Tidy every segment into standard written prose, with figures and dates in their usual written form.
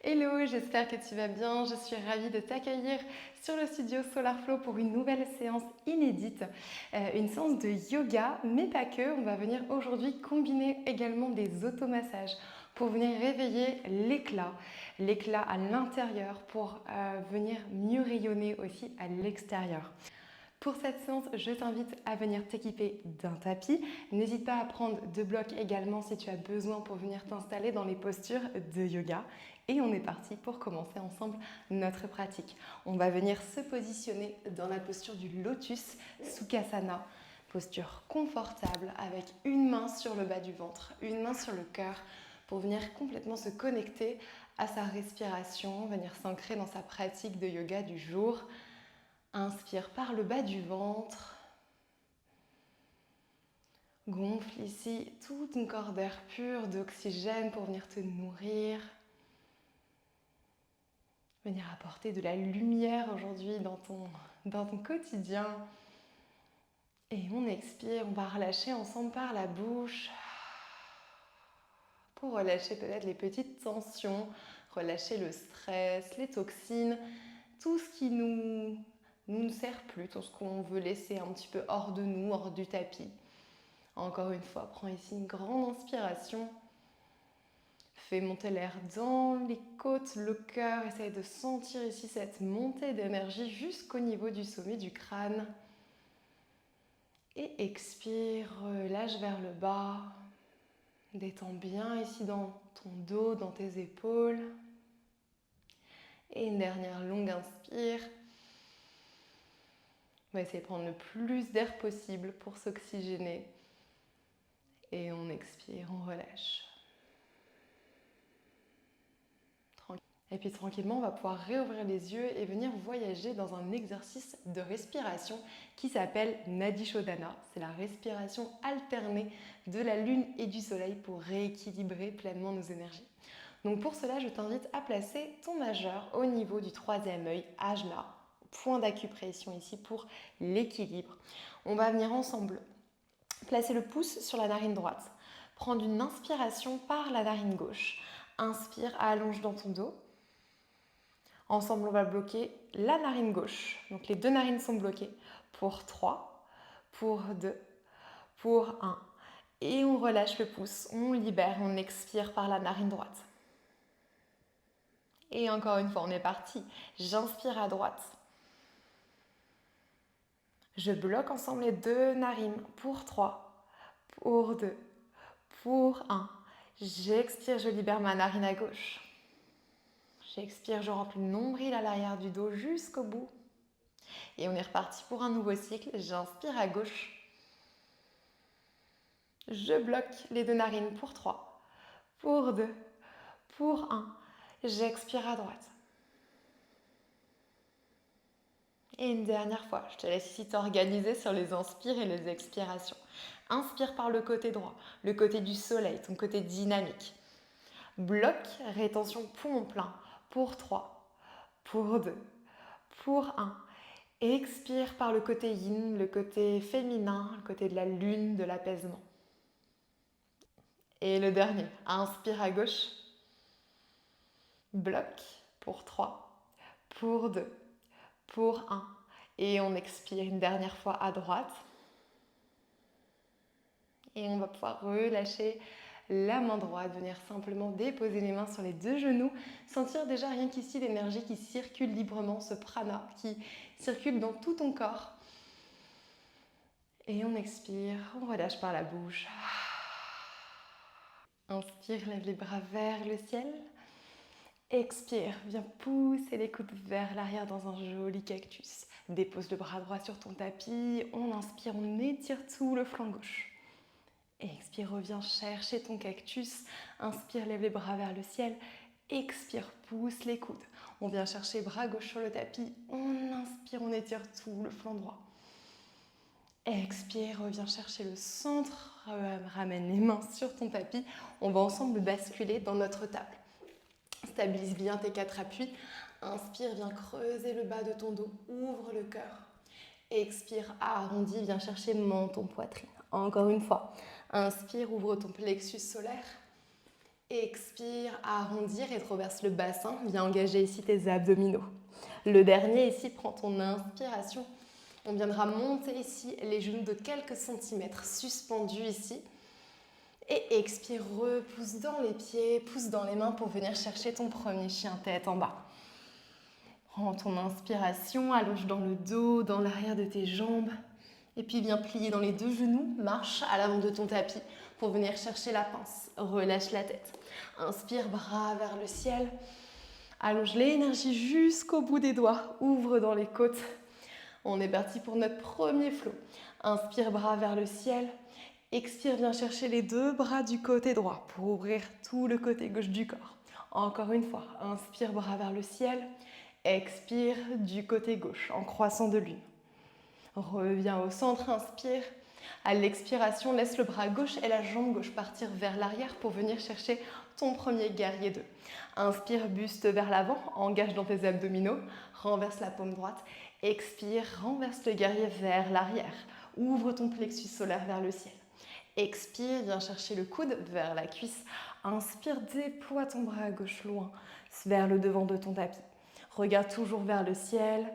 Hello, j'espère que tu vas bien. Je suis ravie de t'accueillir sur le studio Solarflow pour une nouvelle séance inédite, une séance de yoga, mais pas que. On va venir aujourd'hui combiner également des automassages pour venir réveiller l'éclat à l'intérieur pour venir mieux rayonner aussi à l'extérieur. Pour cette séance, je t'invite à venir t'équiper d'un tapis. N'hésite pas à prendre 2 blocs également si tu as besoin pour venir t'installer dans les postures de yoga. Et on est parti pour commencer ensemble notre pratique. On va venir se positionner dans la posture du lotus Sukhasana. Posture confortable avec une main sur le bas du ventre, une main sur le cœur pour venir complètement se connecter à sa respiration, venir s'ancrer dans sa pratique de yoga du jour. Inspire par le bas du ventre. Gonfle ici tout ton corps d'air pur, d'oxygène pour venir te nourrir. Venir apporter de la lumière aujourd'hui dans ton quotidien. Et on expire, on va relâcher ensemble par la bouche. Pour relâcher peut-être les petites tensions, relâcher le stress, les toxines, tout ce qui nous ne sert plus, tout ce qu'on veut laisser un petit peu hors de nous, hors du tapis. Encore une fois, prends ici une grande inspiration. Fais monter l'air dans les côtes, le cœur. Essaye de sentir ici cette montée d'énergie jusqu'au niveau du sommet du crâne. Et expire, relâche vers le bas. Détends bien ici dans ton dos, dans tes épaules. Et une dernière longue inspire. On va essayer de prendre le plus d'air possible pour s'oxygéner. Et on expire, on relâche. Et puis tranquillement, on va pouvoir réouvrir les yeux et venir voyager dans un exercice de respiration qui s'appelle Nadi Shodhana. C'est la respiration alternée de la lune et du soleil pour rééquilibrer pleinement nos énergies. Donc pour cela, je t'invite à placer ton majeur au niveau du troisième œil, Ajna, point d'acupression ici pour l'équilibre. On va venir ensemble placer le pouce sur la narine droite, prendre une inspiration par la narine gauche. Inspire, allonge dans ton dos. Ensemble, on va bloquer la narine gauche. Donc les deux narines sont bloquées pour 3, pour 2, pour 1. Et on relâche le pouce, on libère, on expire par la narine droite. Et encore une fois, on est parti. J'inspire à droite. Je bloque ensemble les deux narines pour 3, pour 2, pour 1. J'expire, je libère ma narine à gauche. J'expire, je remplis le nombril à l'arrière du dos jusqu'au bout. Et on est reparti pour un nouveau cycle. J'inspire à gauche. Je bloque les deux narines pour 3, pour 2, pour 1. J'expire à droite. Et une dernière fois, je te laisse ici t'organiser sur les inspires et les expirations. Inspire par le côté droit, le côté du soleil, ton côté dynamique. Bloque, rétention poumon plein pour 3, pour 2, pour 1. Expire par le côté yin, le côté féminin, le côté de la lune, de l'apaisement. Et le dernier, inspire à gauche. Bloque pour 3, pour 2, pour 1. Et on expire une dernière fois à droite. Et on va pouvoir relâcher la main droite, venir simplement déposer les mains sur les deux genoux, sentir déjà rien qu'ici l'énergie qui circule librement, ce prana qui circule dans tout ton corps. Et on expire, on relâche par la bouche. Inspire, lève les bras vers le ciel. Expire, viens pousser les coudes vers l'arrière dans un joli cactus. Dépose le bras droit sur ton tapis. On inspire, on étire tout le flanc gauche. Expire, reviens chercher ton cactus. Inspire, lève les bras vers le ciel. Expire, pousse les coudes. On vient chercher bras gauche sur le tapis. On inspire, on étire tout le flanc droit. Expire, reviens chercher le centre. Ramène les mains sur ton tapis. On va ensemble basculer dans notre table. Stabilise bien tes 4 appuis. Inspire, viens creuser le bas de ton dos. Ouvre le cœur. Expire, arrondis, viens chercher menton, poitrine. Encore une fois. Inspire, ouvre ton plexus solaire. Expire, arrondir et traverse le bassin. Viens engager ici tes abdominaux. Le dernier ici, prends ton inspiration. On viendra monter ici les genoux de quelques centimètres suspendus ici. Et expire, repousse dans les pieds, pousse dans les mains pour venir chercher ton premier chien tête en bas. Prends ton inspiration, allonge dans le dos, dans l'arrière de tes jambes. Et puis viens plier dans les deux genoux, marche à l'avant de ton tapis pour venir chercher la pince. Relâche la tête. Inspire, bras vers le ciel. Allonge l'énergie jusqu'au bout des doigts. Ouvre dans les côtes. On est parti pour notre premier flow. Inspire, bras vers le ciel. Expire, viens chercher les deux bras du côté droit pour ouvrir tout le côté gauche du corps. Encore une fois, inspire, bras vers le ciel. Expire du côté gauche en croissant de lune. Reviens au centre, inspire. À l'expiration, laisse le bras gauche et la jambe gauche partir vers l'arrière pour venir chercher ton premier guerrier 2. Inspire, buste vers l'avant, engage dans tes abdominaux, renverse la paume droite. Expire, renverse le guerrier vers l'arrière. Ouvre ton plexus solaire vers le ciel. Expire, viens chercher le coude vers la cuisse. Inspire, déploie ton bras gauche loin vers le devant de ton tapis. Regarde toujours vers le ciel.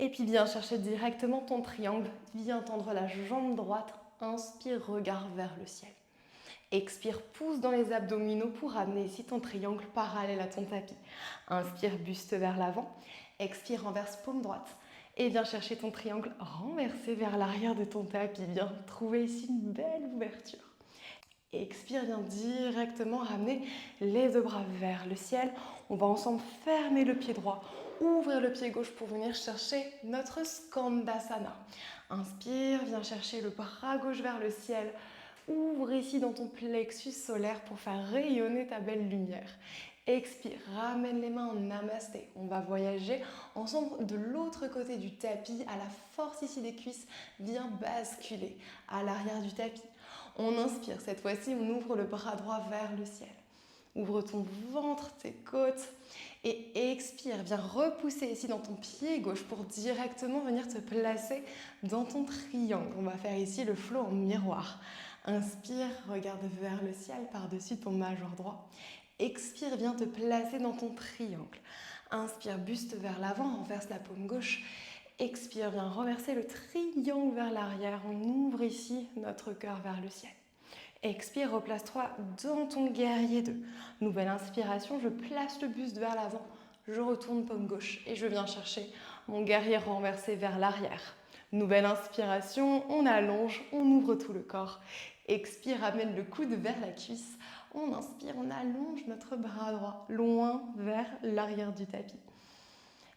Et puis viens chercher directement ton triangle. Viens tendre la jambe droite. Inspire, regard vers le ciel. Expire, pousse dans les abdominaux pour amener ici ton triangle parallèle à ton tapis. Inspire, buste vers l'avant. Expire, renverse paume droite. Et viens chercher ton triangle renversé vers l'arrière de ton tapis. Viens trouver ici une belle ouverture. Expire, viens directement ramener les deux bras vers le ciel. On va ensemble fermer le pied droit, ouvrir le pied gauche pour venir chercher notre Skandasana. Inspire, viens chercher le bras gauche vers le ciel. Ouvre ici dans ton plexus solaire pour faire rayonner ta belle lumière. Expire, ramène les mains en namasté. On va voyager ensemble de l'autre côté du tapis, à la force ici des cuisses. Viens basculer à l'arrière du tapis. On inspire, cette fois-ci on ouvre le bras droit vers le ciel. Ouvre ton ventre, tes côtes et expire. Viens repousser ici dans ton pied gauche pour directement venir te placer dans ton triangle. On va faire ici le flow en miroir. Inspire, regarde vers le ciel par-dessus ton majeur droit. Expire, viens te placer dans ton triangle. Inspire, buste vers l'avant, renverse la paume gauche. Expire, viens renverser le triangle vers l'arrière. On ouvre ici notre cœur vers le ciel. Expire, replace-toi dans ton guerrier 2. Nouvelle inspiration, je place le buste vers l'avant. Je retourne paume gauche et je viens chercher mon guerrier renversé vers l'arrière. Nouvelle inspiration, on allonge, on ouvre tout le corps. Expire, amène le coude vers la cuisse. On inspire, on allonge notre bras droit loin vers l'arrière du tapis.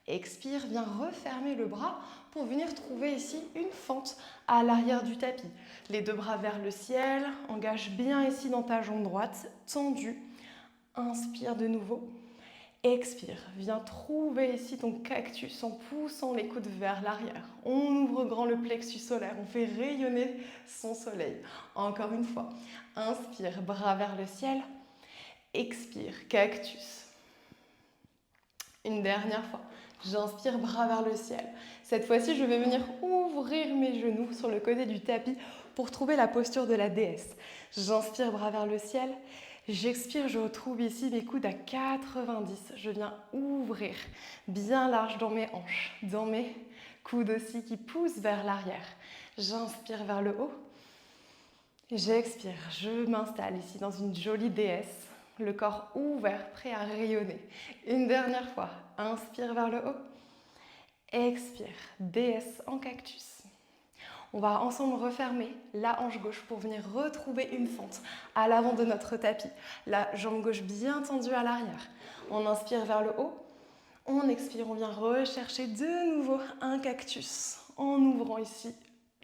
Expire, viens refermer le bras pour venir trouver ici une fente à l'arrière du tapis. Les deux bras vers le ciel, engage bien ici dans ta jambe droite, tendue. Inspire de nouveau. Expire, viens trouver ici ton cactus en poussant les coudes vers l'arrière. On ouvre grand le plexus solaire, on fait rayonner son soleil. Encore une fois, inspire, bras vers le ciel. Expire, cactus. Une dernière fois. J'inspire, bras vers le ciel. Cette fois-ci, je vais venir ouvrir mes genoux sur le côté du tapis pour trouver la posture de la déesse. J'inspire, bras vers le ciel. J'expire, je retrouve ici mes coudes à 90. Je viens ouvrir bien large dans mes hanches, dans mes coudes aussi qui poussent vers l'arrière. J'inspire vers le haut. J'expire, je m'installe ici dans une jolie déesse. Le corps ouvert, prêt à rayonner. Une dernière fois, inspire vers le haut. Expire, déesse en cactus. On va ensemble refermer la hanche gauche pour venir retrouver une fente à l'avant de notre tapis. La jambe gauche bien tendue à l'arrière. On inspire vers le haut. On expire, on vient rechercher de nouveau un cactus en ouvrant ici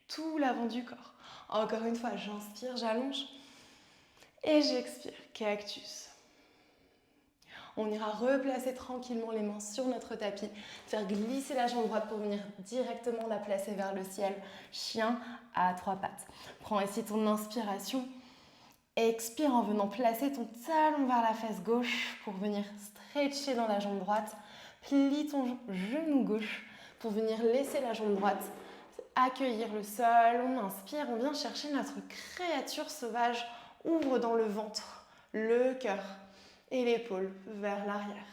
tout l'avant du corps. Encore une fois, j'inspire, j'allonge. Et j'expire, cactus. On ira replacer tranquillement les mains sur notre tapis, faire glisser la jambe droite pour venir directement la placer vers le ciel. Chien à 3 pattes. Prends ici ton inspiration. Expire en venant placer ton talon vers la fesse gauche pour venir stretcher dans la jambe droite. Plie ton genou gauche pour venir laisser la jambe droite accueillir le sol. On inspire, on vient chercher notre créature sauvage. Ouvre dans le ventre le cœur et l'épaule vers l'arrière.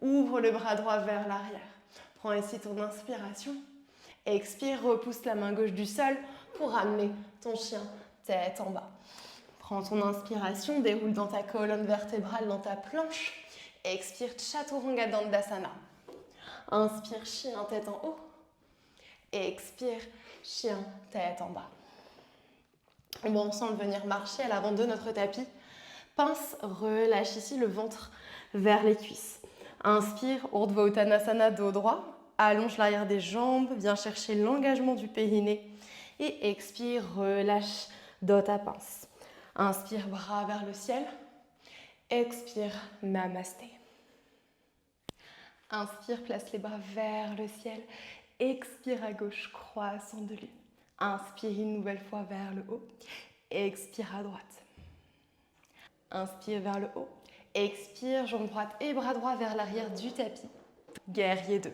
Ouvre le bras droit vers l'arrière. Prends ici ton inspiration. Expire, repousse la main gauche du sol pour ramener ton chien tête en bas. Prends ton inspiration, déroule dans ta colonne vertébrale, dans ta planche. Expire, Chaturanga Dandasana. Inspire, chien tête en haut. Expire, chien tête en bas. On va ensemble venir marcher à l'avant de notre tapis. Pince, relâche ici le ventre vers les cuisses. Inspire, Urdhva Uttanasana, dos droit. Allonge l'arrière des jambes, viens chercher l'engagement du périnée. Et expire, relâche dans ta pince. Inspire, bras vers le ciel. Expire, Namasté. Inspire, place les bras vers le ciel. Expire à gauche, croissant de lune. Inspire une nouvelle fois vers le haut. Expire à droite. Inspire vers le haut. Expire, jambe droite et bras droit vers l'arrière du tapis. Guerrier 2.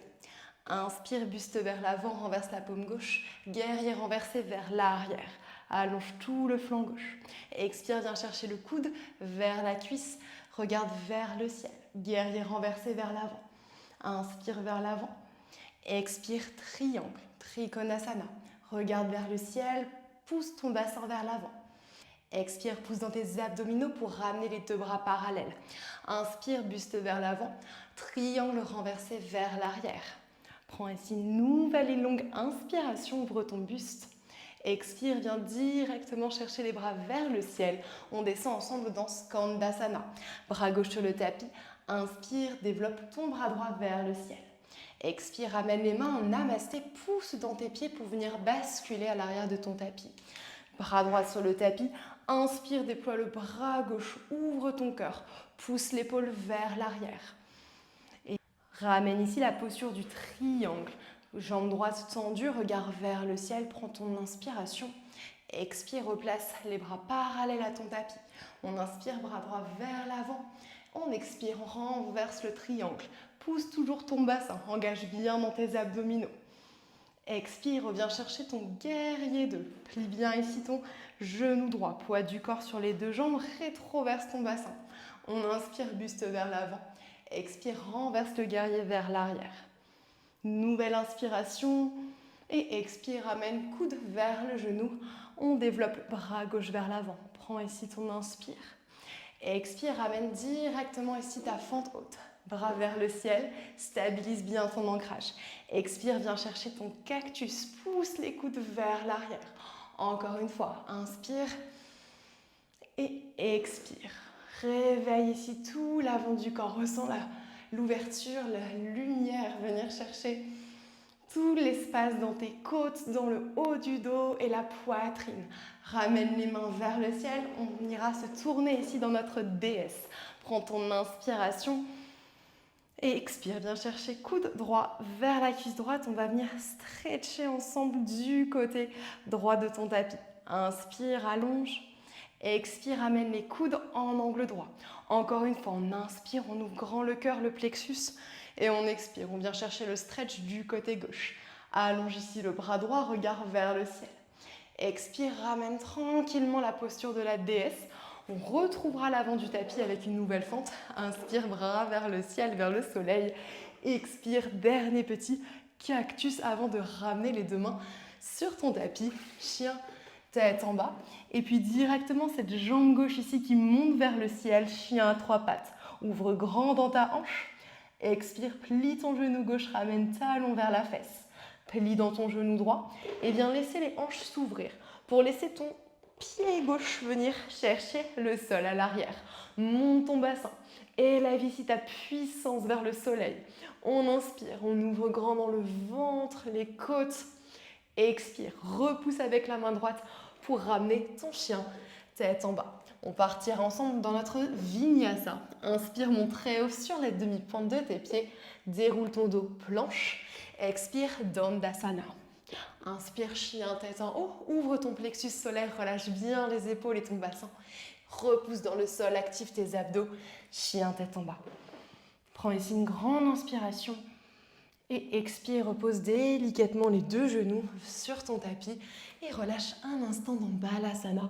Inspire, buste vers l'avant, renverse la paume gauche. Guerrier renversé vers l'arrière. Allonge tout le flanc gauche. Expire, viens chercher le coude vers la cuisse. Regarde vers le ciel. Guerrier renversé vers l'avant. Inspire vers l'avant. Expire, triangle, Trikonasana. Regarde vers le ciel, pousse ton bassin vers l'avant. Expire, pousse dans tes abdominaux pour ramener les deux bras parallèles. Inspire, buste vers l'avant, triangle renversé vers l'arrière. Prends ici une nouvelle et longue inspiration, ouvre ton buste. Expire, viens directement chercher les bras vers le ciel. On descend ensemble dans Skandasana. Bras gauche sur le tapis. Inspire, développe ton bras droit vers le ciel. Expire, ramène les mains en namasté, pousse dans tes pieds pour venir basculer à l'arrière de ton tapis. Bras droit sur le tapis. Inspire, déploie le bras gauche, ouvre ton cœur, pousse l'épaule vers l'arrière. Et ramène ici la posture du triangle. Jambe droite tendue, regard vers le ciel, prends ton inspiration. Expire, replace les bras parallèles à ton tapis. On inspire, bras droit vers l'avant. On expire, on renverse le triangle. Pousse toujours ton bassin, engage bien dans tes abdominaux. Expire, reviens chercher ton guerrier 2. Plie bien ici ton genou droit, poids du corps sur les deux jambes, rétroverse ton bassin. On inspire, buste vers l'avant. Expire, renverse le guerrier vers l'arrière. Nouvelle inspiration et expire, ramène coude vers le genou. On développe bras gauche vers l'avant. Prends ici ton inspire. Expire, ramène directement ici ta fente haute. Bras vers le ciel, stabilise bien ton ancrage. Expire, viens chercher ton cactus, pousse les coudes vers l'arrière. Encore une fois, inspire et expire. Réveille ici tout l'avant du corps, ressens l'ouverture, la lumière, venir chercher tout l'espace dans tes côtes, dans le haut du dos et la poitrine. Ramène les mains vers le ciel, on ira se tourner ici dans notre déesse. Prends ton inspiration et expire, viens chercher coude droit vers la cuisse droite. On va venir stretcher ensemble du côté droit de ton tapis. Inspire, allonge. Expire, amène les coudes en angle droit. Encore une fois, on inspire, on ouvre grand le cœur, le plexus. Et on expire, on vient chercher le stretch du côté gauche. Allonge ici le bras droit, regard vers le ciel. Expire, ramène tranquillement la posture de la déesse. On retrouvera l'avant du tapis avec une nouvelle fente. Inspire, bras vers le ciel, vers le soleil. Expire, dernier petit cactus avant de ramener les deux mains sur ton tapis. Chien, tête en bas. Et puis directement cette jambe gauche ici qui monte vers le ciel. Chien à trois pattes. Ouvre grand dans ta hanche. Expire, plie ton genou gauche, ramène talon vers la fesse. Plie dans ton genou droit et viens laisser les hanches s'ouvrir pour laisser ton pied gauche venir chercher le sol à l'arrière. Monte ton bassin, élève ici ta puissance vers le soleil. On inspire, on ouvre grand dans le ventre, les côtes. Expire, repousse avec la main droite pour ramener ton chien tête en bas. On partira ensemble dans notre Vinyasa. Inspire, monte très haut sur les demi-pointes de tes pieds. Déroule ton dos, planche. Expire, Dandasana. Inspire, chien, tête en haut. Ouvre ton plexus solaire, relâche bien les épaules et ton bassin. Repousse dans le sol, active tes abdos. Chien, tête en bas. Prends ici une grande inspiration. Et expire, repose délicatement les deux genoux sur ton tapis. Et relâche un instant dans Balasana.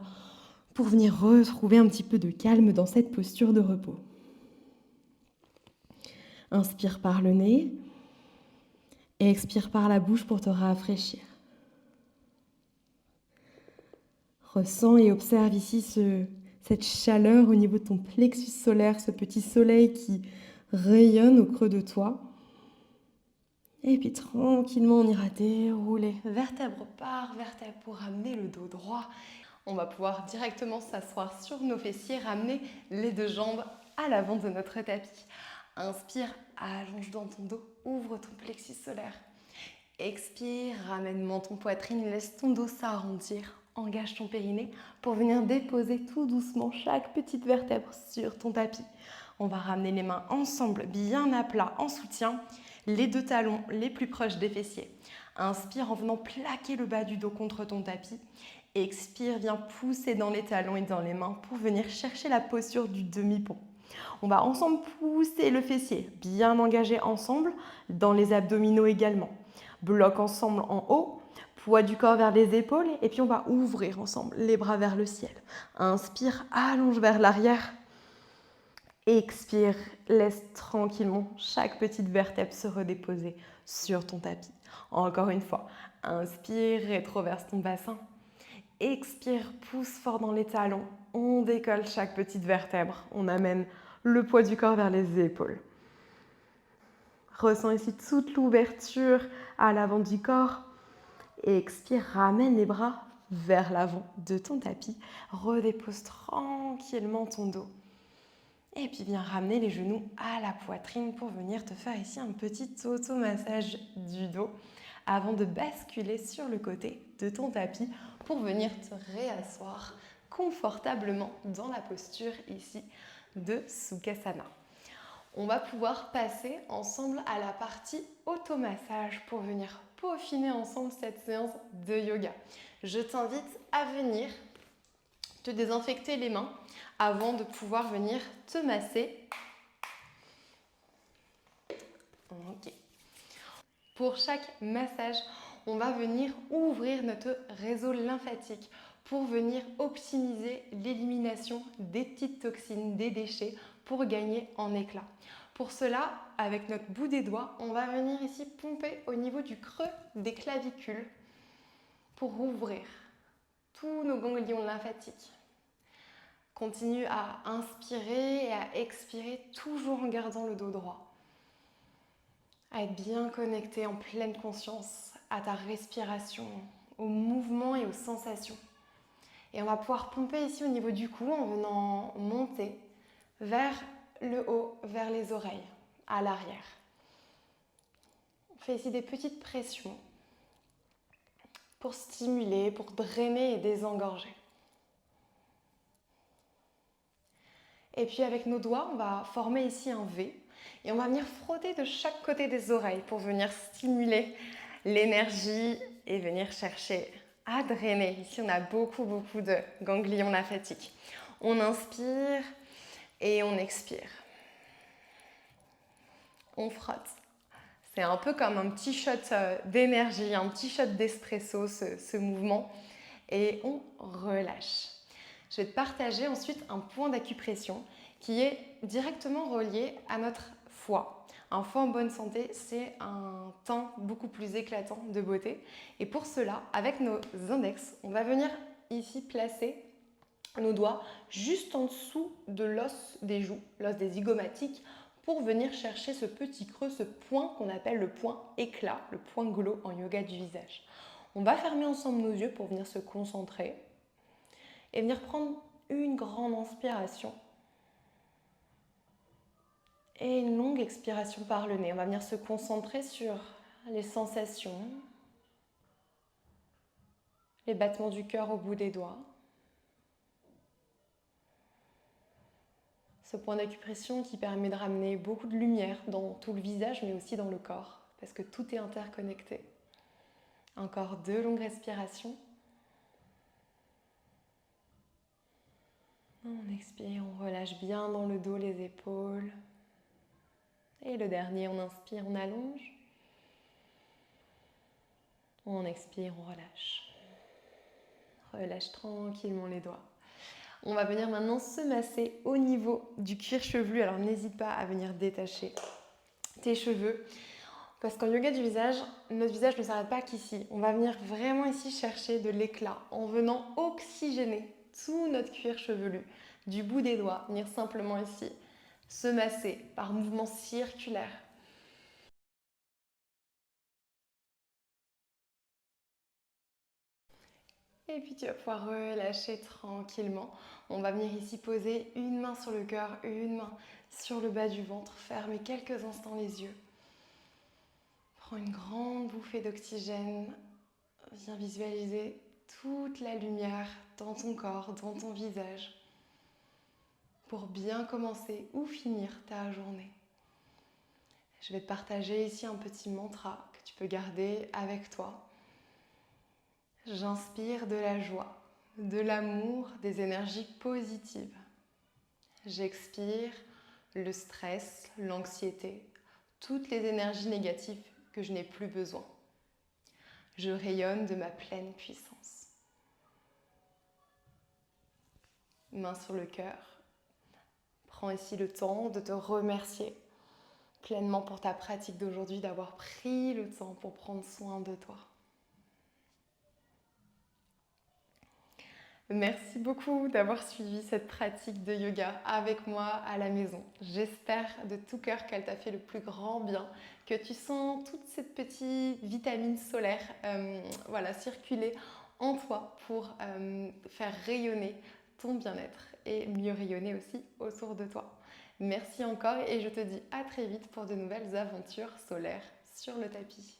pour venir retrouver un petit peu de calme dans cette posture de repos. Inspire par le nez et expire par la bouche pour te rafraîchir. Ressens et observe ici cette chaleur au niveau de ton plexus solaire, ce petit soleil qui rayonne au creux de toi. Et puis tranquillement, on ira dérouler vertèbre par vertèbre pour ramener le dos droit. On va pouvoir directement s'asseoir sur nos fessiers, ramener les deux jambes à l'avant de notre tapis. Inspire, allonge dans ton dos, ouvre ton plexus solaire. Expire, ramène menton poitrine, laisse ton dos s'arrondir. Engage ton périnée pour venir déposer tout doucement chaque petite vertèbre sur ton tapis. On va ramener les mains ensemble, bien à plat, en soutien. Les deux talons les plus proches des fessiers. Inspire en venant plaquer le bas du dos contre ton tapis. Expire, viens pousser dans les talons et dans les mains pour venir chercher la posture du demi-pont. On va ensemble pousser le fessier, bien engagé ensemble, dans les abdominaux également. Bloc ensemble en haut, poids du corps vers les épaules et puis on va ouvrir ensemble les bras vers le ciel. Inspire, allonge vers l'arrière. Expire, laisse tranquillement chaque petite vertèbre se redéposer sur ton tapis. Encore une fois, inspire, rétroverse ton bassin. Expire, pousse fort dans les talons. On décolle chaque petite vertèbre. On amène le poids du corps vers les épaules. Ressens ici toute l'ouverture à l'avant du corps. Expire, ramène les bras vers l'avant de ton tapis. Redépose tranquillement ton dos. Et puis viens ramener les genoux à la poitrine pour venir te faire ici un petit automassage du dos avant de basculer sur le côté de ton tapis pour venir te réasseoir confortablement dans la posture ici de Sukhasana. On va pouvoir passer ensemble à la partie automassage pour venir peaufiner ensemble cette séance de yoga. Je t'invite à venir te désinfecter les mains avant de pouvoir venir te masser. Ok. Pour chaque massage, on va venir ouvrir notre réseau lymphatique pour venir optimiser l'élimination des petites toxines, des déchets pour gagner en éclat. Pour cela, avec notre bout des doigts, on va venir ici pomper au niveau du creux des clavicules pour ouvrir tous nos ganglions lymphatiques. Continue à inspirer et à expirer toujours en gardant le dos droit. À être bien connecté en pleine conscience à ta respiration, aux mouvements et aux sensations. Et on va pouvoir pomper ici au niveau du cou en venant monter vers le haut, vers les oreilles, à l'arrière. On fait ici des petites pressions pour stimuler, pour drainer et désengorger. Et puis avec nos doigts, on va former ici un V et on va venir frotter de chaque côté des oreilles pour venir stimuler l'énergie et venir chercher à drainer. Ici, on a beaucoup de ganglions lymphatiques. On inspire et on expire. On frotte. C'est un peu comme un petit shot d'énergie, un petit shot d'espresso, ce mouvement. Et on relâche. Je vais te partager ensuite un point d'acupression qui est directement relié à notre foie. Un foie en bonne santé, c'est un teint beaucoup plus éclatant de beauté. Et pour cela, avec nos index, on va venir ici placer nos doigts juste en dessous de l'os des joues, l'os des zygomatiques, pour venir chercher ce petit creux, ce point qu'on appelle le point éclat, le point glow en yoga du visage. On va fermer ensemble nos yeux pour venir se concentrer et venir prendre une grande inspiration et une longue expiration par le nez. On va venir se concentrer sur les sensations, les battements du cœur au bout des doigts. Ce point d'acupression qui permet de ramener beaucoup de lumière dans tout le visage, mais aussi dans le corps, parce que tout est interconnecté. Encore 2 longues respirations. On expire, on relâche bien dans le dos, les épaules. Et le dernier, on inspire, on allonge. On expire, on relâche. Relâche tranquillement les doigts. On va venir maintenant se masser au niveau du cuir chevelu. Alors n'hésite pas à venir détacher tes cheveux. Parce qu'en yoga du visage, notre visage ne s'arrête pas qu'ici. On va venir vraiment ici chercher de l'éclat en venant oxygéner tout notre cuir chevelu. Du bout des doigts, venir simplement ici se masser par mouvement circulaire. Et puis tu vas pouvoir relâcher tranquillement. On va venir ici poser une main sur le cœur, une main sur le bas du ventre. Fermez quelques instants les yeux. Prends une grande bouffée d'oxygène. Viens visualiser toute la lumière dans ton corps, dans ton visage, pour bien commencer ou finir ta journée. Je vais te partager ici un petit mantra que tu peux garder avec toi. J'inspire de la joie, de l'amour, des énergies positives. J'expire le stress, l'anxiété, toutes les énergies négatives que je n'ai plus besoin. Je rayonne de ma pleine puissance. Main sur le cœur. Prends ici le temps de te remercier pleinement pour ta pratique d'aujourd'hui, d'avoir pris le temps pour prendre soin de toi. Merci beaucoup d'avoir suivi cette pratique de yoga avec moi à la maison. J'espère de tout cœur qu'elle t'a fait le plus grand bien, que tu sens toute cette petite vitamine solaire circuler en toi pour faire rayonner ton bien-être et mieux rayonner aussi autour de toi. Merci encore et je te dis à très vite pour de nouvelles aventures solaires sur le tapis.